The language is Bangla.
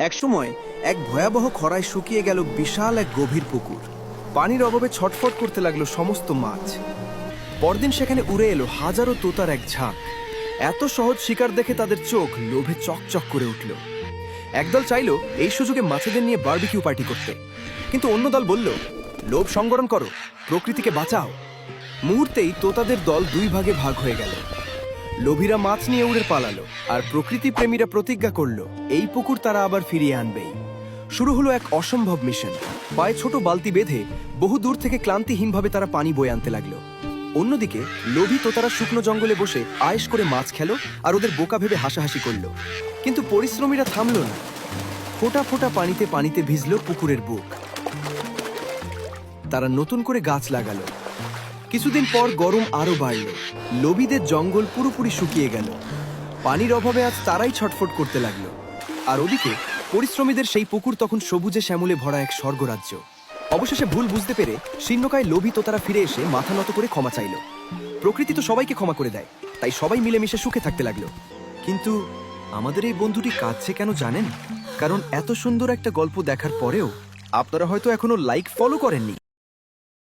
একসময় এক ভয়াবহ খরায় শুকিয়ে গেল বিশাল এক গভীর পুকুর। পানির অভাবে ছটফট করতে লাগলো সমস্ত মাছ। পরদিন সেখানে উড়ে এলো হাজারো তোতার এক ঝাঁক। এত সহজ শিকার দেখে তাদের চোখ লোভে চকচক করে উঠল। একদল চাইলো এই সুযোগে মাছেদের নিয়ে বারবিকিউ পার্টি করতে, কিন্তু অন্য দল বলল, লোভ সংবরণ করো, প্রকৃতিকে বাঁচাও। মুহূর্তেই তোতাদের দল দুই ভাগে ভাগ হয়ে গেল। লোভীরা মাছ নিয়ে উড়ে পালালো, আর প্রকৃতি প্রেমীরা প্রতিজ্ঞা করলো এই পুকুর তারা আবার ফিরিয়ে আনবেই। শুরু হলো এক অসম্ভব মিশন। পায়ে ছোট বালতি বেঁধে বহু দূর থেকে ক্লান্তিহীনভাবে তারা পানি বয়ে আনতে লাগলো। অন্যদিকে লোভী তোতারা শুকনো জঙ্গলে বসে আয়েশ করে মাছ খেলো আর ওদের বোকা ভেবে হাসাহাসি করলো। কিন্তু পরিশ্রমীরা থামলো না। ফোঁটা ফোঁটা পানিতে পানিতে ভিজলো পুকুরের বুক। তারা নতুন করে গাছ লাগালো। কিছুদিন পর গরম আরো বাড়ল। লোভীদের জঙ্গল পুরোপুরি শুকিয়ে গেল। পানির অভাবে আজ তারাই ছটফট করতে লাগলো। আর ওদিকে পরিশ্রমীদের সেই পুকুর তখন সবুজে শ্যামলে ভরা এক স্বর্গরাজ্য। অবশেষে ভুল বুঝতে পেরে শীর্ণকায় লোভী তোতারা ফিরে এসে মাথা নত করে ক্ষমা চাইল। প্রকৃতি তো সবাইকে ক্ষমা করে দেয়, তাই সবাই মিলেমিশে সুখে থাকতে লাগলো। কিন্তু আমাদের এই বন্ধুটি কাঁদছে কেন জানেন? কারণ এত সুন্দর একটা গল্প দেখার পরেও আপনারা হয়তো এখনো লাইক ফলো করেননি।